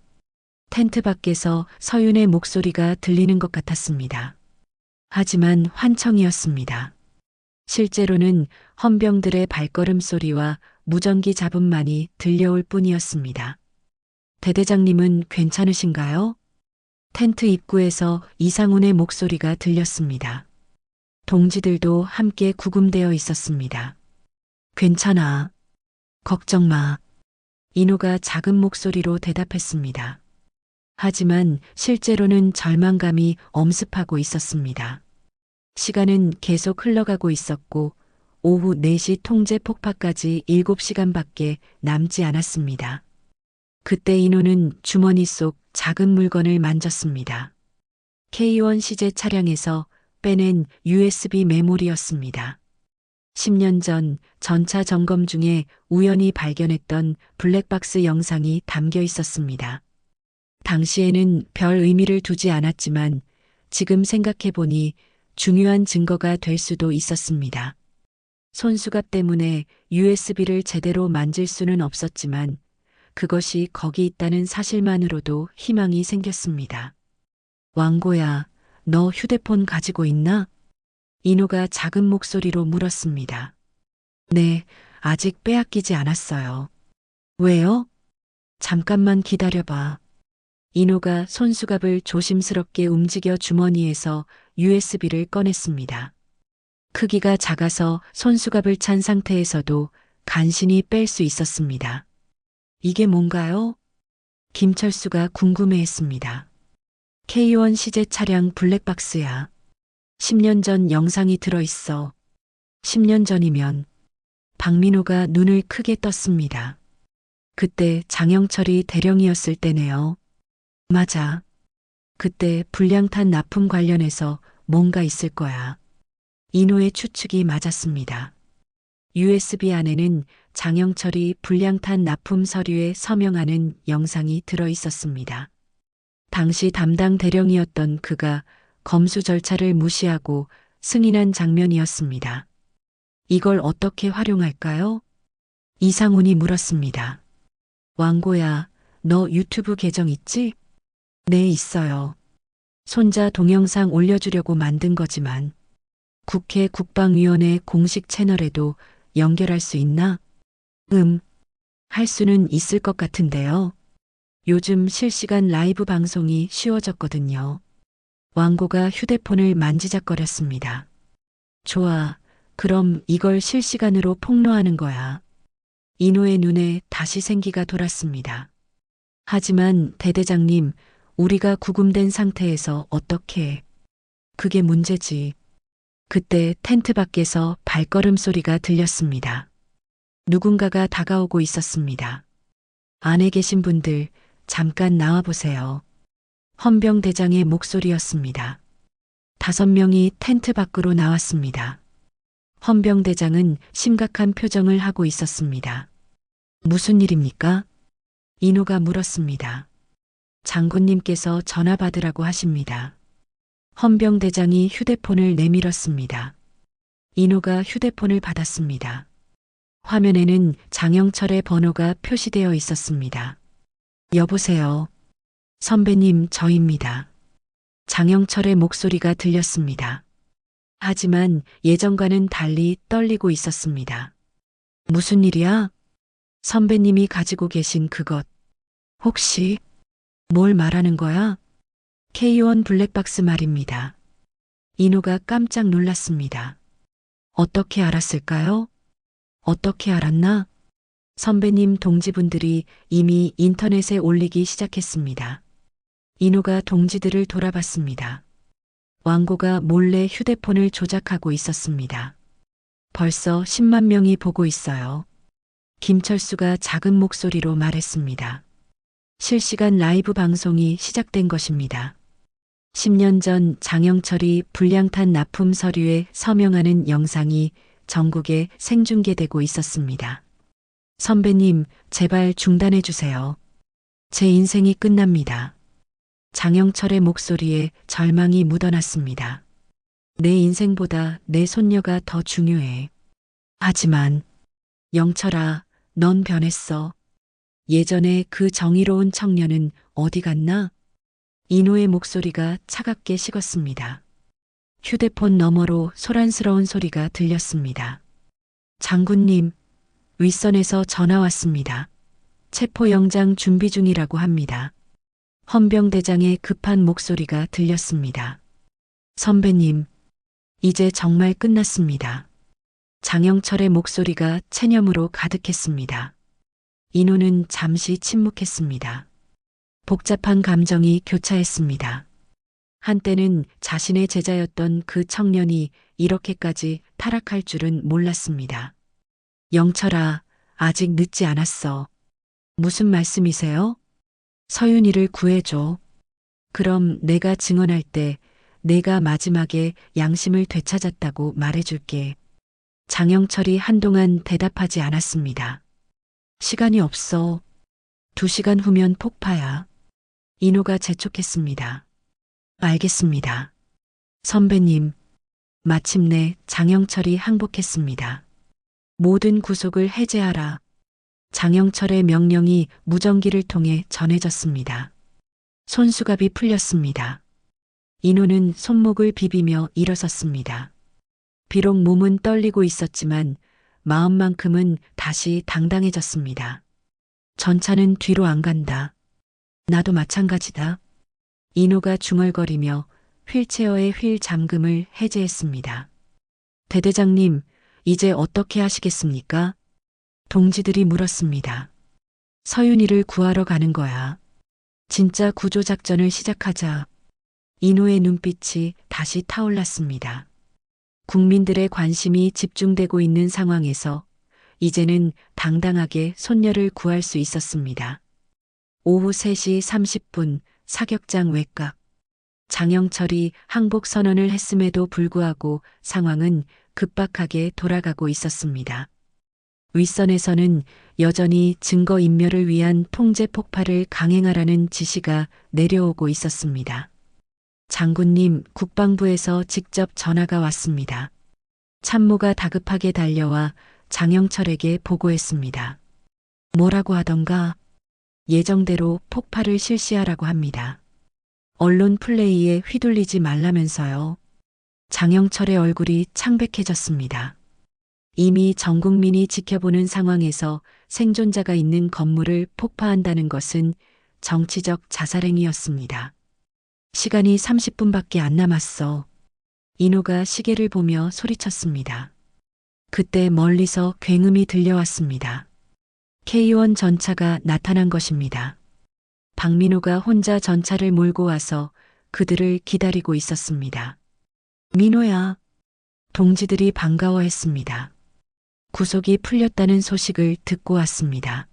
텐트 밖에서 서윤의 목소리가 들리는 것 같았습니다. 하지만 환청이었습니다. 실제로는 헌병들의 발걸음 소리와 무전기 잡음만이 들려올 뿐이었습니다. 대대장님은 괜찮으신가요? 텐트 입구에서 이상훈의 목소리가 들렸습니다. 동지들도 함께 구금되어 있었습니다. 괜찮아. 걱정 마. 인호가 작은 목소리로 대답했습니다. 하지만 실제로는 절망감이 엄습하고 있었습니다. 시간은 계속 흘러가고 있었고 오후 4시 통제 폭파까지 7시간밖에 남지 않았습니다. 그때 인호는 주머니 속 작은 물건을 만졌습니다. K1 시제 차량에서 빼낸 USB 메모리였습니다. 10년 전 전차 점검 중에 우연히 발견했던 블랙박스 영상이 담겨 있었습니다. 당시에는 별 의미를 두지 않았지만 지금 생각해보니 중요한 증거가 될 수도 있었습니다. 손수갑 때문에 USB를 제대로 만질 수는 없었지만 그것이 거기 있다는 사실만으로도 희망이 생겼습니다. 왕고야, 너 휴대폰 가지고 있나? 인호가 작은 목소리로 물었습니다. 네, 아직 빼앗기지 않았어요. 왜요? 잠깐만 기다려봐. 인호가 손수갑을 조심스럽게 움직여 주머니에서 USB를 꺼냈습니다. 크기가 작아서 손수갑을 찬 상태에서도 간신히 뺄 수 있었습니다. 이게 뭔가요? 김철수가 궁금해했습니다. K1 시제 차량 블랙박스야. 10년 전 영상이 들어있어. 10년 전이면 박민호가 눈을 크게 떴습니다. 그때 장영철이 대령이었을 때네요. 맞아. 그때 불량탄 납품 관련해서 뭔가 있을 거야. 인호의 추측이 맞았습니다. USB 안에는 장영철이 불량탄 납품 서류에 서명하는 영상이 들어 있었습니다. 당시 담당 대령이었던 그가 검수 절차를 무시하고 승인한 장면이었습니다. 이걸 어떻게 활용할까요? 이상훈이 물었습니다. 왕고야, 너 유튜브 계정 있지? 네, 있어요. 손자 동영상 올려주려고 만든 거지만 국회 국방위원회 공식 채널에도 연결할 수 있나? 할 수는 있을 것 같은데요. 요즘 실시간 라이브 방송이 쉬워졌거든요. 왕고가 휴대폰을 만지작거렸습니다. 좋아. 그럼 이걸 실시간으로 폭로하는 거야. 인호의 눈에 다시 생기가 돌았습니다. 하지만 대대장님, 우리가 구금된 상태에서 어떻게? 그게 문제지. 그때 텐트 밖에서 발걸음 소리가 들렸습니다. 누군가가 다가오고 있었습니다. 안에 계신 분들, 잠깐 나와보세요. 헌병대장의 목소리였습니다. 5명이 텐트 밖으로 나왔습니다. 헌병대장은 심각한 표정을 하고 있었습니다. 무슨 일입니까? 인호가 물었습니다. 장군님께서 전화 받으라고 하십니다. 헌병대장이 휴대폰을 내밀었습니다. 인호가 휴대폰을 받았습니다. 화면에는 장영철의 번호가 표시되어 있었습니다. 여보세요. 선배님, 저입니다. 장영철의 목소리가 들렸습니다. 하지만 예전과는 달리 떨리고 있었습니다. 무슨 일이야? 선배님이 가지고 계신 그것. 혹시 뭘 말하는 거야? K1 블랙박스 말입니다. 인호가 깜짝 놀랐습니다. 어떻게 알았을까요? 어떻게 알았나? 선배님 동지분들이 이미 인터넷에 올리기 시작했습니다. 인호가 동지들을 돌아봤습니다. 왕고가 몰래 휴대폰을 조작하고 있었습니다. 벌써 10만 명이 보고 있어요. 김철수가 작은 목소리로 말했습니다. 실시간 라이브 방송이 시작된 것입니다. 10년 전 장영철이 불량탄 납품 서류에 서명하는 영상이 전국에 생중계되고 있었습니다. 선배님, 제발 중단해 주세요. 제 인생이 끝납니다. 장영철의 목소리에 절망이 묻어났습니다. 내 인생보다 내 손녀가 더 중요해. 하지만, 영철아, 넌 변했어. 예전에 그 정의로운 청년은 어디 갔나? 인호의 목소리가 차갑게 식었습니다. 휴대폰 너머로 소란스러운 소리가 들렸습니다. 장군님, 윗선에서 전화 왔습니다. 체포영장 준비 중이라고 합니다. 헌병대장의 급한 목소리가 들렸습니다. 선배님, 이제 정말 끝났습니다. 장영철의 목소리가 체념으로 가득했습니다. 인호는 잠시 침묵했습니다. 복잡한 감정이 교차했습니다. 한때는 자신의 제자였던 그 청년이 이렇게까지 타락할 줄은 몰랐습니다. 영철아, 아직 늦지 않았어. 무슨 말씀이세요? 서윤이를 구해줘. 그럼 내가 증언할 때 내가 마지막에 양심을 되찾았다고 말해줄게. 장영철이 한동안 대답하지 않았습니다. 시간이 없어. 2시간 후면 폭파야. 인호가 재촉했습니다. 알겠습니다. 선배님, 마침내 장영철이 항복했습니다. 모든 구속을 해제하라. 장영철의 명령이 무전기를 통해 전해졌습니다. 손수갑이 풀렸습니다. 인호는 손목을 비비며 일어섰습니다. 비록 몸은 떨리고 있었지만 마음만큼은 다시 당당해졌습니다. 전차는 뒤로 안 간다. 나도 마찬가지다. 인호가 중얼거리며 휠체어의 휠 잠금을 해제했습니다. 대대장님, 이제 어떻게 하시겠습니까? 동지들이 물었습니다. 서윤이를 구하러 가는 거야. 진짜 구조작전을 시작하자. 인호의 눈빛이 다시 타올랐습니다. 국민들의 관심이 집중되고 있는 상황에서 이제는 당당하게 손녀를 구할 수 있었습니다. 오후 3시 30분 사격장 외곽. 장영철이 항복 선언을 했음에도 불구하고 상황은 급박하게 돌아가고 있었습니다. 윗선에서는 여전히 증거인멸을 위한 통제 폭발을 강행하라는 지시가 내려오고 있었습니다. 장군님, 국방부에서 직접 전화가 왔습니다. 참모가 다급하게 달려와 장영철에게 보고했습니다. 뭐라고 하던가? 예정대로 폭발을 실시하라고 합니다. 언론 플레이에 휘둘리지 말라면서요. 장영철의 얼굴이 창백해졌습니다. 이미 전 국민이 지켜보는 상황에서 생존자가 있는 건물을 폭파한다는 것은 정치적 자살행위였습니다. 시간이 30분밖에 안 남았어. 인호가 시계를 보며 소리쳤습니다. 그때 멀리서 굉음이 들려왔습니다. K1 전차가 나타난 것입니다. 박민호가 혼자 전차를 몰고 와서 그들을 기다리고 있었습니다. 민호야. 동지들이 반가워했습니다. 구속이 풀렸다는 소식을 듣고 왔습니다.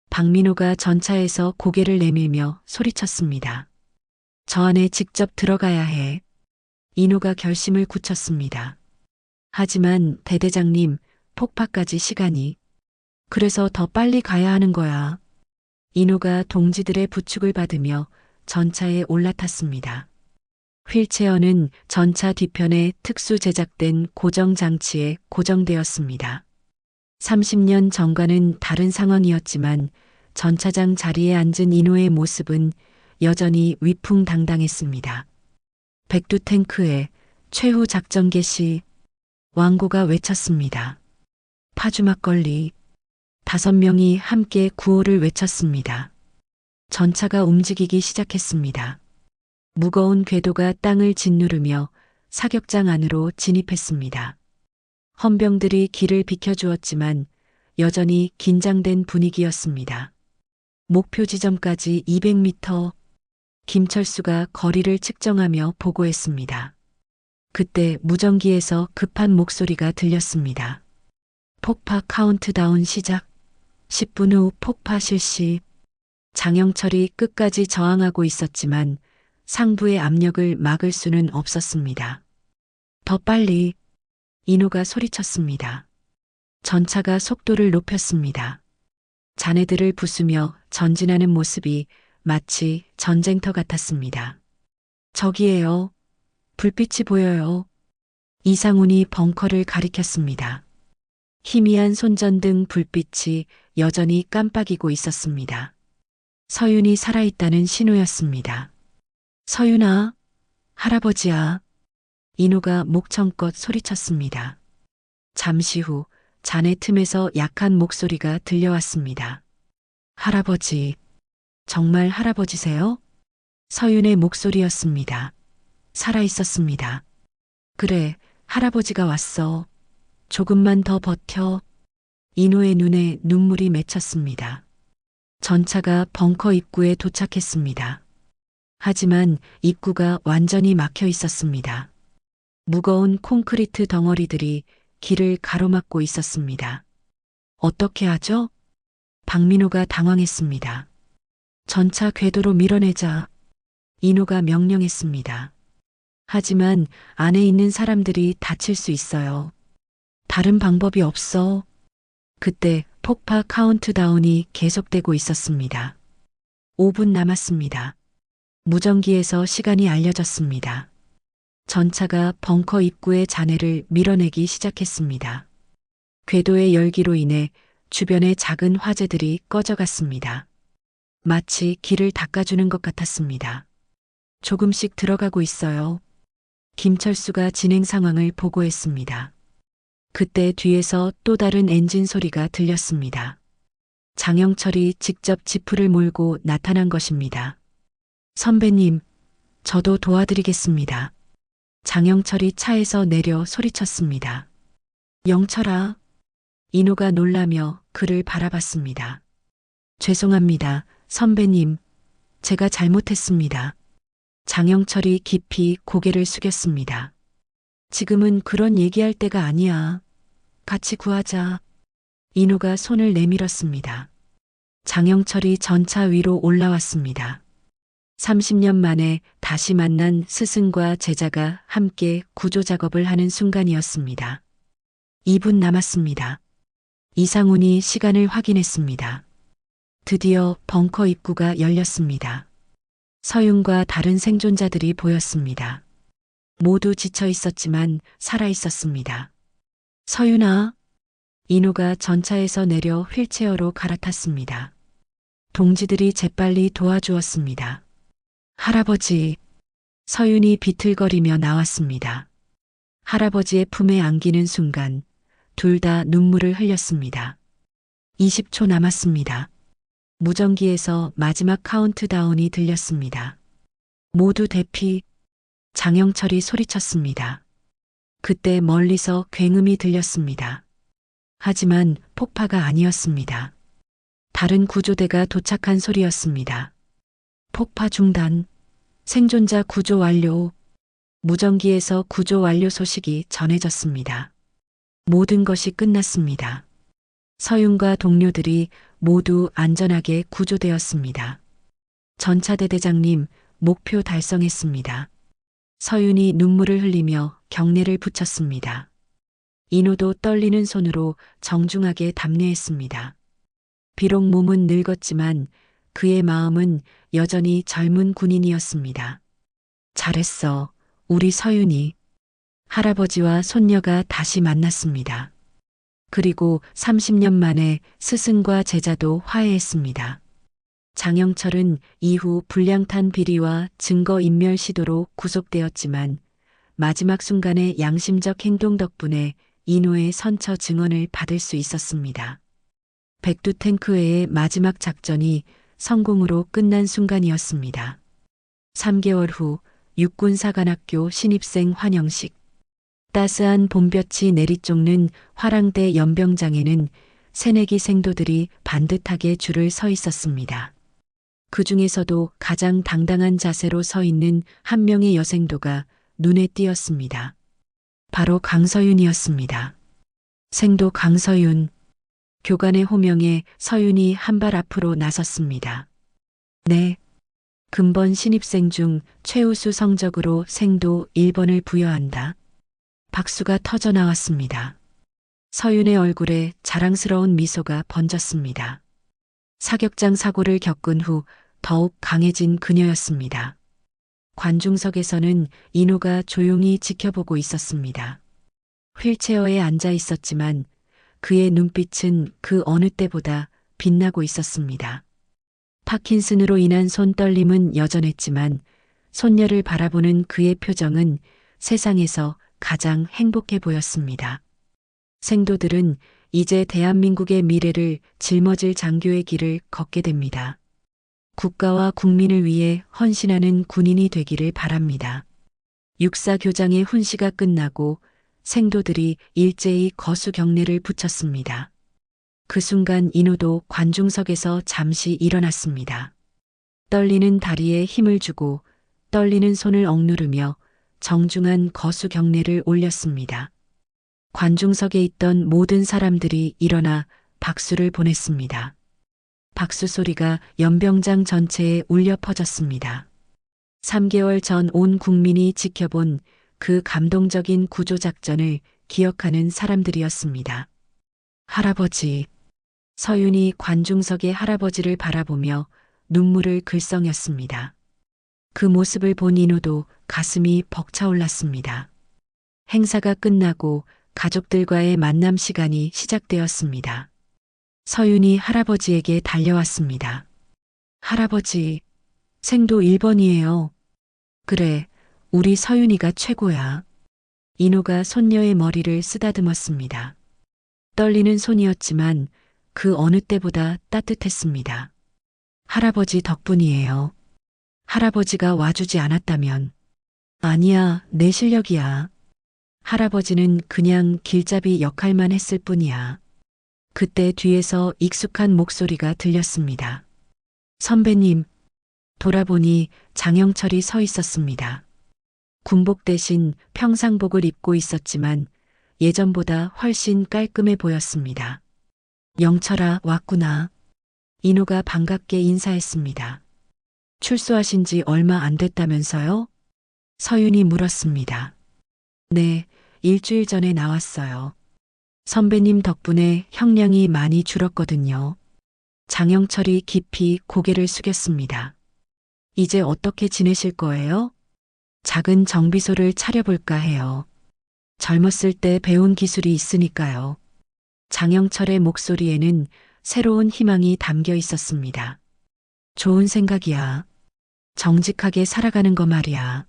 박민호가 전차에서 고개를 내밀며 소리쳤습니다. 저 안에 직접 들어가야 해. 인호가 결심을 굳혔습니다. 하지만 대대장님, 폭파까지 시간이. 그래서 더 빨리 가야 하는 거야. 인호가 동지들의 부축을 받으며 전차에 올라탔습니다. 휠체어는 전차 뒤편에 특수 제작된 고정 장치에 고정되었습니다. 30년 전과는 다른 상황이었지만 전차장 자리에 앉은 인호의 모습은 여전히 위풍당당했습니다. 백두 탱크에 최후 작전 개시. 왕고가 외쳤습니다. 파주 막걸리. 5명이 함께 구호를 외쳤습니다. 전차가 움직이기 시작했습니다. 무거운 궤도가 땅을 짓누르며 사격장 안으로 진입했습니다. 헌병들이 길을 비켜주었지만 여전히 긴장된 분위기였습니다. 목표 지점까지 200m. 김철수가 거리를 측정하며 보고했습니다. 그때 무전기에서 급한 목소리가 들렸습니다. 폭파 카운트다운 시작. 10분 후 폭파 실시. 장영철이 끝까지 저항하고 있었지만 상부의 압력을 막을 수는 없었습니다. 더 빨리! 인호가 소리쳤습니다. 전차가 속도를 높였습니다. 잔해들을 부수며 전진하는 모습이 마치 전쟁터 같았습니다. 저기에요. 불빛이 보여요. 이상훈이 벙커를 가리켰습니다. 희미한 손전등 불빛이 여전히 깜빡이고 있었습니다. 서윤이 살아있다는 신호였습니다. 서윤아, 할아버지야. 인호가 목청껏 소리쳤습니다. 잠시 후 잔해 틈에서 약한 목소리가 들려왔습니다. 할아버지, 정말 할아버지세요? 서윤의 목소리였습니다. 살아있었습니다. 그래, 할아버지가 왔어. 조금만 더 버텨. 인호의 눈에 눈물이 맺혔습니다. 전차가 벙커 입구에 도착했습니다. 하지만 입구가 완전히 막혀 있었습니다. 무거운 콘크리트 덩어리들이 길을 가로막고 있었습니다. 어떻게 하죠? 박민호가 당황했습니다. 전차 궤도로 밀어내자. 인호가 명령했습니다. 하지만 안에 있는 사람들이 다칠 수 있어요. 다른 방법이 없어. 그때 폭파 카운트다운이 계속되고 있었습니다. 5분 남았습니다. 무전기에서 시간이 알려졌습니다. 전차가 벙커 입구의 잔해를 밀어내기 시작했습니다. 궤도의 열기로 인해 주변의 작은 화재들이 꺼져갔습니다. 마치 길을 닦아주는 것 같았습니다. 조금씩 들어가고 있어요. 김철수가 진행 상황을 보고했습니다. 그때 뒤에서 또 다른 엔진 소리가 들렸습니다. 장영철이 직접 지프를 몰고 나타난 것입니다. 선배님, 저도 도와드리겠습니다. 장영철이 차에서 내려 소리쳤습니다. 영철아. 인호가 놀라며 그를 바라봤습니다. 죄송합니다, 선배님. 제가 잘못했습니다. 장영철이 깊이 고개를 숙였습니다. 지금은 그런 얘기할 때가 아니야. 같이 구하자. 인호가 손을 내밀었습니다. 장영철이 전차 위로 올라왔습니다. 30년 만에 다시 만난 스승과 제자가 함께 구조 작업을 하는 순간이었습니다. 2분 남았습니다. 이상훈이 시간을 확인했습니다. 드디어 벙커 입구가 열렸습니다. 서윤과 다른 생존자들이 보였습니다. 모두 지쳐 있었지만 살아 있었습니다. 서윤아. 인호가 전차에서 내려 휠체어로 갈아탔습니다. 동지들이 재빨리 도와주었습니다. 할아버지. 서윤이 비틀거리며 나왔습니다. 할아버지의 품에 안기는 순간 둘 다 눈물을 흘렸습니다. 20초 남았습니다. 무전기에서 마지막 카운트다운이 들렸습니다. 모두 대피. 장영철이 소리쳤습니다. 그때 멀리서 굉음이 들렸습니다. 하지만 폭파가 아니었습니다. 다른 구조대가 도착한 소리였습니다. 폭파 중단. 생존자 구조 완료. 무전기에서 구조 완료 소식이 전해졌습니다. 모든 것이 끝났습니다. 서윤과 동료들이 모두 안전하게 구조되었습니다. 전차대 대장님, 목표 달성했습니다. 서윤이 눈물을 흘리며 경례를 붙였습니다. 인호도 떨리는 손으로 정중하게 답례했습니다. 비록 몸은 늙었지만 그의 마음은 여전히 젊은 군인이었습니다. 잘했어, 우리 서윤이. 할아버지와 손녀가 다시 만났습니다. 그리고 30년 만에 스승과 제자도 화해했습니다. 장영철은 이후 불량탄 비리와 증거인멸 시도로 구속되었지만 마지막 순간의 양심적 행동 덕분에 인호의 선처 증언을 받을 수 있었습니다. 백두 탱크회의 마지막 작전이 성공으로 끝난 순간이었습니다. 3개월 후 육군사관학교 신입생 환영식. 따스한 봄볕이 내리쫓는 화랑대 연병장에는 새내기 생도들이 반듯하게 줄을 서 있었습니다. 그 중에서도 가장 당당한 자세로 서 있는 한 명의 여생도가 눈에 띄었습니다. 바로 강서윤이었습니다. 생도 강서윤. 교관의 호명에 서윤이 한 발 앞으로 나섰습니다. 네. 근본 신입생 중 최우수 성적으로 생도 1번을 부여한다. 박수가 터져 나왔습니다. 서윤의 얼굴에 자랑스러운 미소가 번졌습니다. 사격장 사고를 겪은 후 더욱 강해진 그녀였습니다. 관중석에서는 인호가 조용히 지켜보고 있었습니다. 휠체어에 앉아 있었지만 그의 눈빛은 그 어느 때보다 빛나고 있었습니다. 파킨슨으로 인한 손떨림은 여전했지만 손녀를 바라보는 그의 표정은 세상에서 가장 행복해 보였습니다. 생도들은 이제 대한민국의 미래를 짊어질 장교의 길을 걷게 됩니다. 국가와 국민을 위해 헌신하는 군인이 되기를 바랍니다. 육사교장의 훈시가 끝나고 생도들이 일제히 거수 경례를 붙였습니다. 그 순간 인호도 관중석에서 잠시 일어났습니다. 떨리는 다리에 힘을 주고 떨리는 손을 억누르며 정중한 거수 경례를 올렸습니다. 관중석에 있던 모든 사람들이 일어나 박수를 보냈습니다. 박수 소리가 연병장 전체에 울려 퍼졌습니다. 3개월 전 온 국민이 지켜본 그 감동적인 구조작전을 기억하는 사람들이었습니다. 할아버지. 서윤이 관중석의 할아버지를 바라보며 눈물을 글썽였습니다. 그 모습을 본 인호도 가슴이 벅차올랐습니다. 행사가 끝나고 가족들과의 만남 시간이 시작되었습니다. 서윤이 할아버지에게 달려왔습니다. 할아버지, 생도 1번이에요. 그래, 우리 서윤이가 최고야. 인호가 손녀의 머리를 쓰다듬었습니다. 떨리는 손이었지만 그 어느 때보다 따뜻했습니다. 할아버지 덕분이에요. 할아버지가 와주지 않았다면. 아니야, 내 실력이야. 할아버지는 그냥 길잡이 역할만 했을 뿐이야. 그때 뒤에서 익숙한 목소리가 들렸습니다. 선배님. 돌아보니 장영철이 서 있었습니다. 군복 대신 평상복을 입고 있었지만 예전보다 훨씬 깔끔해 보였습니다. 영철아, 왔구나. 인호가 반갑게 인사했습니다. 출소하신 지 얼마 안 됐다면서요? 서윤이 물었습니다. 네, 일주일 전에 나왔어요. 선배님 덕분에 형량이 많이 줄었거든요. 장영철이 깊이 고개를 숙였습니다. 이제 어떻게 지내실 거예요? 작은 정비소를 차려볼까 해요. 젊었을 때 배운 기술이 있으니까요. 장영철의 목소리에는 새로운 희망이 담겨 있었습니다. 좋은 생각이야. 정직하게 살아가는 거 말이야.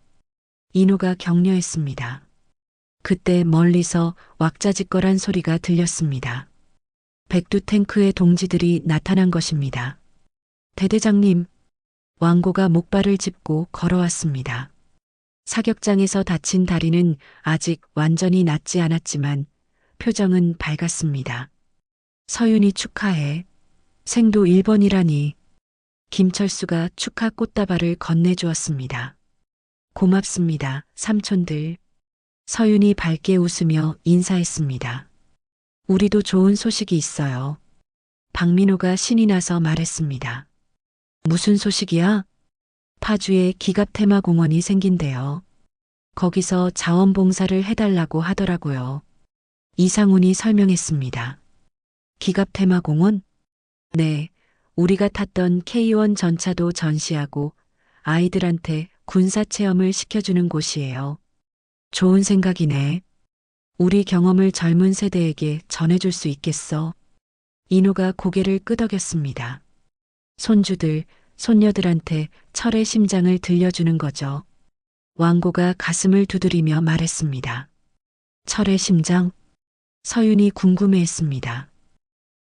인호가 격려했습니다. 그때 멀리서 왁자지껄한 소리가 들렸습니다. 백두 탱크의 동지들이 나타난 것입니다. 대대장님, 왕고가 목발을 짚고 걸어왔습니다. 사격장에서 다친 다리는 아직 완전히 낫지 않았지만 표정은 밝았습니다. 서윤이 축하해. 생도 1번이라니. 김철수가 축하 꽃다발을 건네주었습니다. 고맙습니다, 삼촌들. 서윤이 밝게 웃으며 인사했습니다. 우리도 좋은 소식이 있어요. 박민호가 신이 나서 말했습니다. 무슨 소식이야? 파주에 기갑테마공원이 생긴대요. 거기서 자원봉사를 해달라고 하더라고요. 이상훈이 설명했습니다. 기갑테마공원? 네, 우리가 탔던 K1 전차도 전시하고 아이들한테 군사체험을 시켜주는 곳이에요. 좋은 생각이네. 우리 경험을 젊은 세대에게 전해줄 수 있겠어. 인호가 고개를 끄덕였습니다. 손주들, 손녀들한테 철의 심장을 들려주는 거죠. 왕고가 가슴을 두드리며 말했습니다. 철의 심장? 서윤이 궁금해했습니다.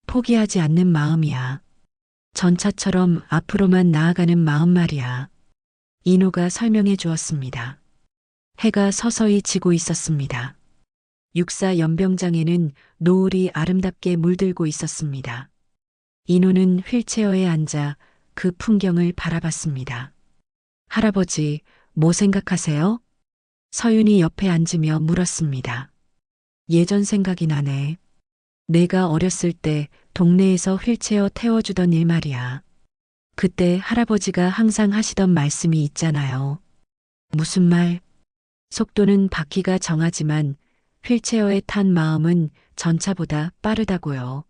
포기하지 않는 마음이야. 전차처럼 앞으로만 나아가는 마음 말이야. 인호가 설명해 주었습니다. 해가 서서히 지고 있었습니다. 육사 연병장에는 노을이 아름답게 물들고 있었습니다. 인호는 휠체어에 앉아 그 풍경을 바라봤습니다. 할아버지, 뭐 생각하세요? 서윤이 옆에 앉으며 물었습니다. 예전 생각이 나네. 내가 어렸을 때 동네에서 휠체어 태워주던 일 말이야. 그때 할아버지가 항상 하시던 말씀이 있잖아요. 무슨 말? 속도는 바퀴가 정하지만 휠체어에 탄 마음은 전차보다 빠르다고요.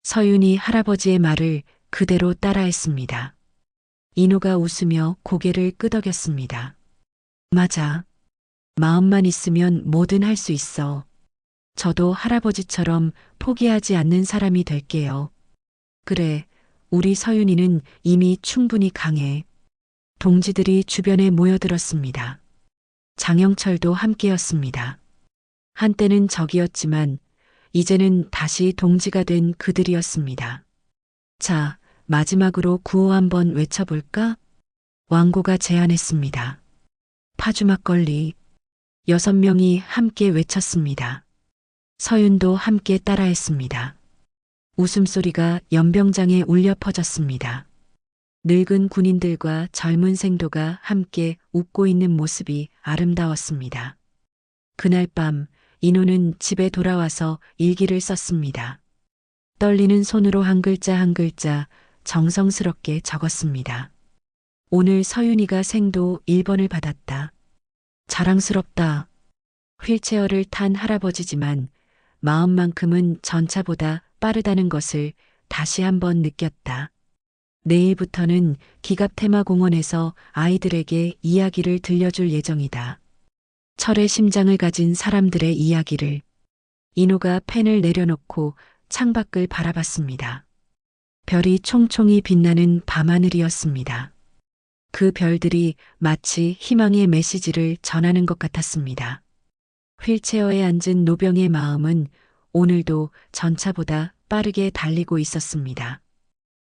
서윤이 할아버지의 말을 그대로 따라했습니다. 인호가 웃으며 고개를 끄덕였습니다. 맞아. 마음만 있으면 뭐든 할 수 있어. 저도 할아버지처럼 포기하지 않는 사람이 될게요. 그래, 우리 서윤이는 이미 충분히 강해. 동지들이 주변에 모여들었습니다. 장영철도 함께였습니다. 한때는 적이었지만 이제는 다시 동지가 된 그들이었습니다. 자, 마지막으로 구호 한번 외쳐볼까? 왕고가 제안했습니다. 파주 막걸리. 6명이 함께 외쳤습니다. 서윤도 함께 따라했습니다. 웃음소리가 연병장에 울려 퍼졌습니다. 늙은 군인들과 젊은 생도가 함께 웃고 있는 모습이 아름다웠습니다. 그날 밤 인호는 집에 돌아와서 일기를 썼습니다. 떨리는 손으로 한 글자 한 글자 정성스럽게 적었습니다. 오늘 서윤이가 생도 1번을 받았다. 자랑스럽다. 휠체어를 탄 할아버지지만 마음만큼은 전차보다 빠르다는 것을 다시 한번 느꼈다. 내일부터는 기갑 테마공원에서 아이들에게 이야기를 들려줄 예정이다. 철의 심장을 가진 사람들의 이야기를. 인호가 펜을 내려놓고 창밖을 바라봤습니다. 별이 총총히 빛나는 밤하늘이었습니다. 그 별들이 마치 희망의 메시지를 전하는 것 같았습니다. 휠체어에 앉은 노병의 마음은 오늘도 전차보다 빠르게 달리고 있었습니다.